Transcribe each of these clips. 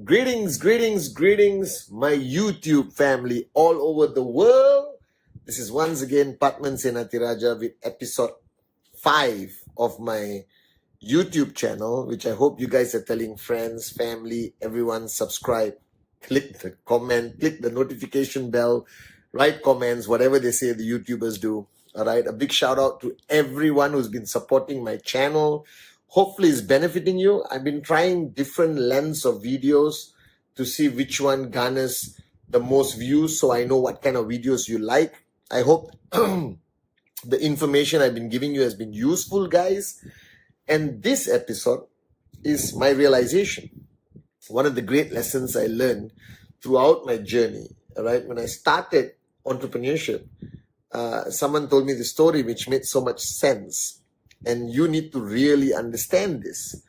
Greetings, my YouTube family all over the world. This is once again Patman Senatiraja with episode 5 of my YouTube channel, which I hope you guys are telling friends, family, everyone subscribe, click the comment, click the notification bell, write comments, whatever they say the YouTubers do. All right, a big shout out to everyone who's been supporting my channel. Hopefully it's benefiting you. I've been trying different lengths of videos to see which one garners the most views so I know what kind of videos you like. I hope the information I've been giving you has been useful, guys. And this episode is my realization. One of the great lessons I learned throughout my journey, all right? When I started entrepreneurship, someone told me the story which made so much sense. And you need to really understand this.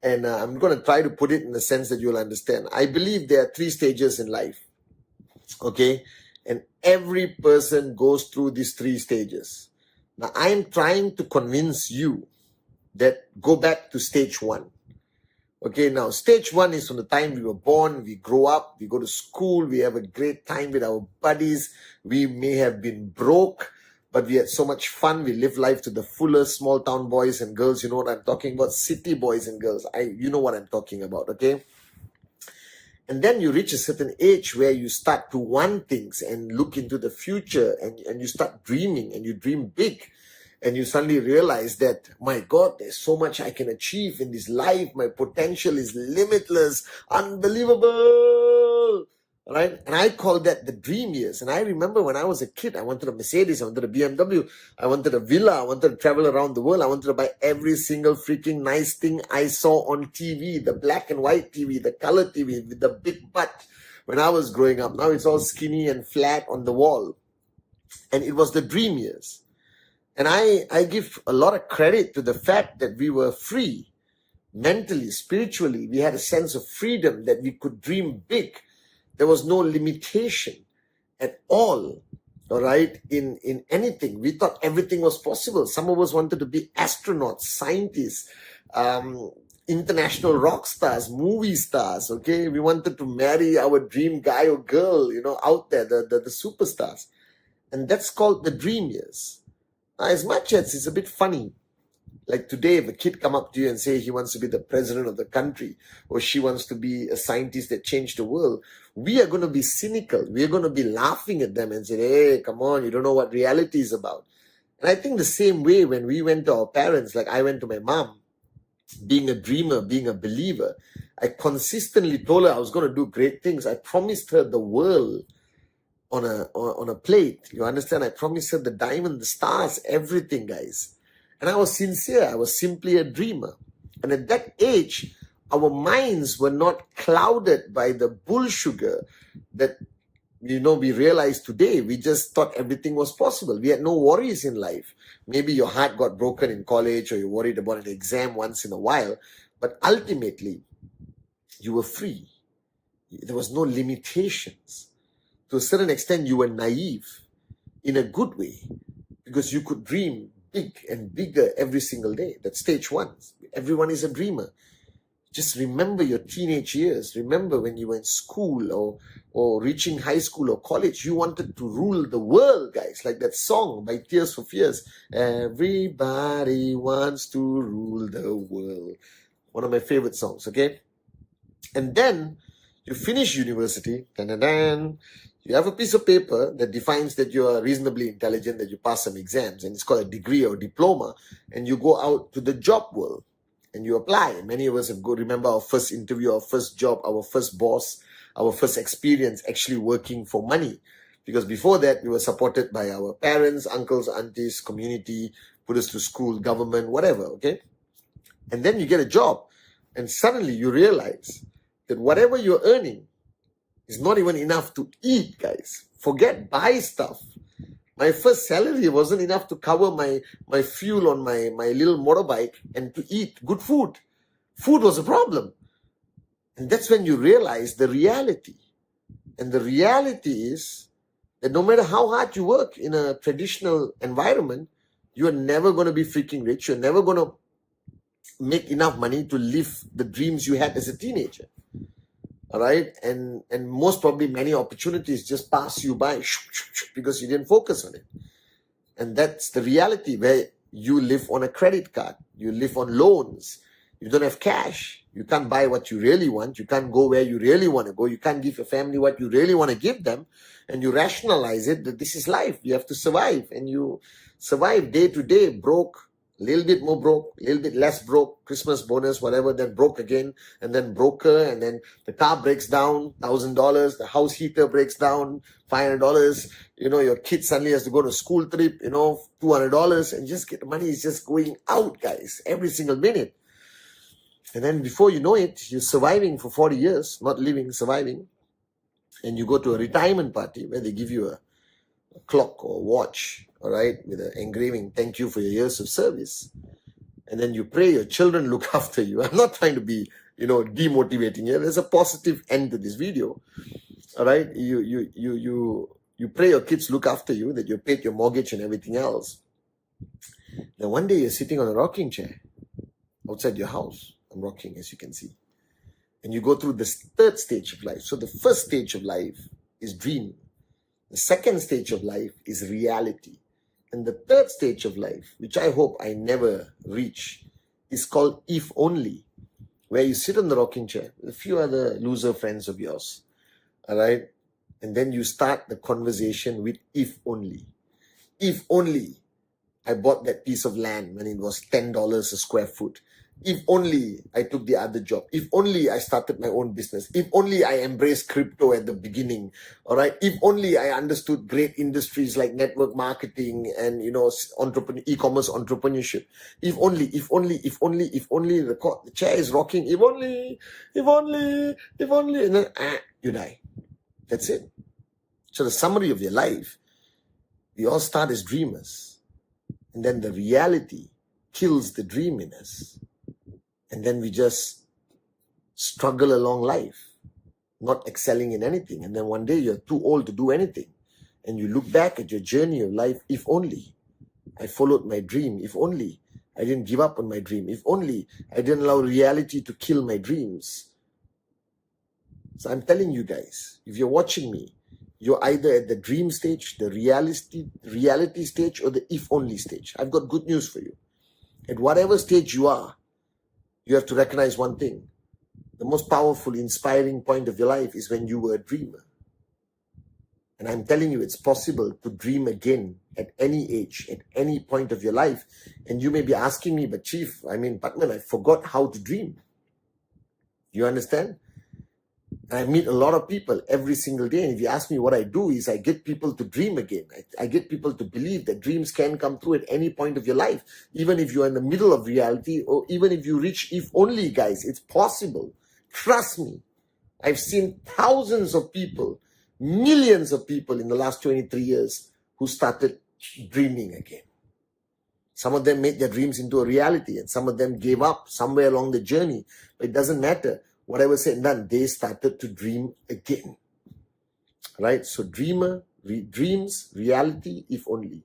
And I'm going to try to put it in the sense that you'll understand. I believe there are 3 stages in life. Okay? And every person goes through these 3 stages. Now, I'm trying to convince you that go back to stage 1. Okay, now stage 1 is from the time we were born, we grow up, we go to school, we have a great time with our buddies. We may have been broke, but we had so much fun. We live life to the fullest. Small town boys and girls, you know what I'm talking about. City boys and girls, you know what I'm talking about, okay? And then you reach a certain age where you start to want things and look into the future, and you start dreaming, and you dream big. And you suddenly realize that, my God, there's so much I can achieve in this life. My potential is limitless, unbelievable, right? And I call that the dream years. And I remember when I was a kid, I wanted a Mercedes, I wanted a BMW, I wanted a villa, I wanted to travel around the world. I wanted to buy every single freaking nice thing I saw on TV, the black and white TV, the color TV with the big butt when I was growing up. Now it's all skinny and flat on the wall. And it was the dream years. And I give a lot of credit to the fact that we were free, mentally, spiritually. We had a sense of freedom that we could dream big. There was no limitation at all right, in anything. We thought everything was possible. Some of us wanted to be astronauts, scientists, international rock stars, movie stars, okay? We wanted to marry our dream guy or girl, out there, the superstars. And that's called the dream years. Now, as much as it's a bit funny, like today, if a kid come up to you and say he wants to be the president of the country, or she wants to be a scientist that changed the world, we are going to be cynical. We are going to be laughing at them and say, hey, come on, you don't know what reality is about. And I think the same way when we went to our parents, like I went to my mom, being a dreamer, being a believer, I consistently told her I was going to do great things. I promised her the world on a plate. You understand? I promised her the diamond, the stars, everything, guys. And I was sincere. I was simply a dreamer. And at that age, our minds were not clouded by the bull sugar that, we realize today. We just thought everything was possible. We had no worries in life. Maybe your heart got broken in college, or you're worried about an exam once in a while. But ultimately, you were free. There was no limitations. To a certain extent, you were naive in a good way, because you could dream big and bigger every single day. That's stage 1. Everyone is a dreamer. Just remember your teenage years. Remember when you were in school or reaching high school or college, you wanted to rule the world, guys. Like that song by Tears for Fears. Everybody wants to rule the world. One of my favorite songs, okay? And then you finish university. You have a piece of paper that defines that you are reasonably intelligent, that you pass some exams, and it's called a degree or diploma, and you go out to the job world and you apply. Many of us remember our first interview, our first job, our first boss, our first experience actually working for money. Because before that, we were supported by our parents, uncles, aunties, community, put us to school, government, whatever, okay? And then you get a job, and suddenly you realize that whatever you're earning is not even enough to eat, guys. Forget buy stuff. My first salary wasn't enough to cover my fuel on my little motorbike and to eat good food. Food was a problem. And that's when you realize the reality. And the reality is that no matter how hard you work in a traditional environment, you are never going to be freaking rich. You're never going to make enough money to live the dreams you had as a teenager. all right? And most probably many opportunities just pass you by because you didn't focus on it. And that's the reality where you live on a credit card, you live on loans, you don't have cash, you can't buy what you really want, you can't go where you really want to go, you can't give your family what you really want to give them, and you rationalize it that this is life, you have to survive, and you survive day to day, broke, a little bit more broke, a little bit less broke, Christmas bonus, whatever, then broke again, and then broker, and then the car breaks down, $1,000, the house heater breaks down, $500, your kid suddenly has to go to a school trip, $200, and just get the money is just going out, guys, every single minute. And then before you know it, you're surviving for 40 years, not living, surviving. And you go to a retirement party where they give you a clock or a watch, all right, with an engraving, thank you for your years of service. And then you pray your children look after you. I'm not trying to be, demotivating here. There's a positive end to this video, all right? You pray your kids look after you, that you paid your mortgage and everything else. Then one day you're sitting on a rocking chair outside your house. I'm rocking, as you can see. And you go through the third stage of life. So the first stage of life is dream. The second stage of life is reality. And the third stage of life, which I hope I never reach, is called if only, where you sit on the rocking chair with a few other loser friends of yours, all right? And then you start the conversation with if only. If only I bought that piece of land when it was $10 a square foot. If only I took the other job. If only I started my own business. If only I embraced crypto at the beginning. All right. If only I understood great industries like network marketing and, e-commerce entrepreneurship. If only the chair is rocking. If only, and then you die. That's it. So the summary of your life, we all start as dreamers. And then the reality kills the dream in us. And then we just struggle along life, not excelling in anything. And then one day you're too old to do anything. And you look back at your journey of life, if only I followed my dream. If only I didn't give up on my dream. If only I didn't allow reality to kill my dreams. So I'm telling you guys, if you're watching me, you're either at the dream stage, the reality stage, or the if only stage. I've got good news for you. At whatever stage you are, you have to recognize one thing. The most powerful, inspiring point of your life is when you were a dreamer. And I'm telling you, it's possible to dream again at any age, at any point of your life. And you may be asking me, but Chief, Patman, I forgot how to dream. You understand? I meet a lot of people every single day. And if you ask me what I do is I get people to dream again. I get people to believe that dreams can come true at any point of your life. Even if you're in the middle of reality or even if you reach if only, guys, it's possible. Trust me. I've seen thousands of people, millions of people in the last 23 years who started dreaming again. Some of them made their dreams into a reality and some of them gave up somewhere along the journey. But it doesn't matter. Whatever said and done, they started to dream again. Right? So dreams, reality, if only.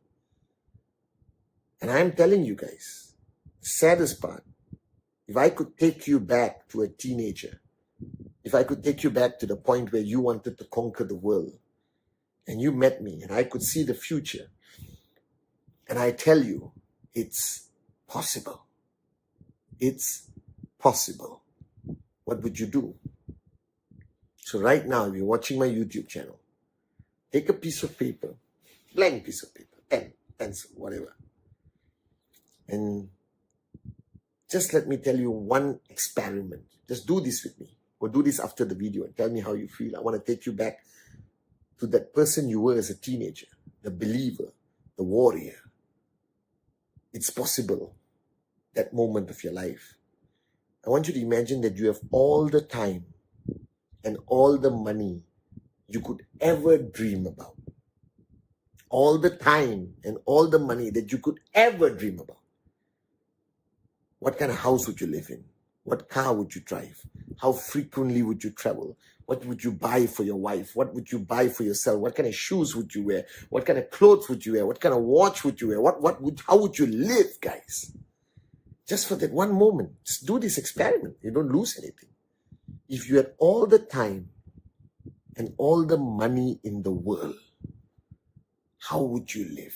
And I'm telling you guys, the saddest part, if I could take you back to a teenager, if I could take you back to the point where you wanted to conquer the world, and you met me, and I could see the future, and I tell you, it's possible. It's possible. What would you do? So right now, if you're watching my YouTube channel, take a piece of paper, blank piece of paper, pen, pencil, whatever. And just let me tell you one experiment. Just do this with me. Or do this after the video and tell me how you feel. I want to take you back to that person you were as a teenager, the believer, the warrior. It's possible, that moment of your life. I want you to imagine that you have all the time and all the money you could ever dream about. All the time and all the money that you could ever dream about. What kind of house would you live in? What car would you drive? How frequently would you travel? What would you buy for your wife? What would you buy for yourself? What kind of shoes would you wear? What kind of clothes would you wear? What kind of watch would you wear? How would you live, guys? Just for that one moment, just do this experiment. You don't lose anything. If you had all the time and all the money in the world, how would you live?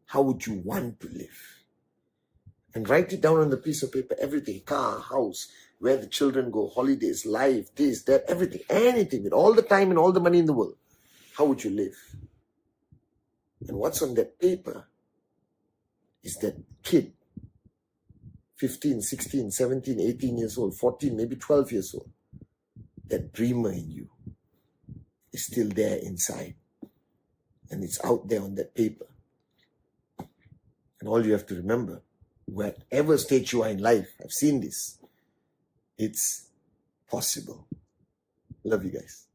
How would you want to live? And write it down on the piece of paper, everything, car, house, where the children go, holidays, life, this, that, everything, anything, with all the time and all the money in the world. How would you live? And what's on that paper is that kid, 15, 16, 17, 18 years old, 14, maybe 12 years old. That dreamer in you is still there inside. And it's out there on that paper. And all you have to remember, whatever stage you are in life, I've seen this, it's possible. Love you guys.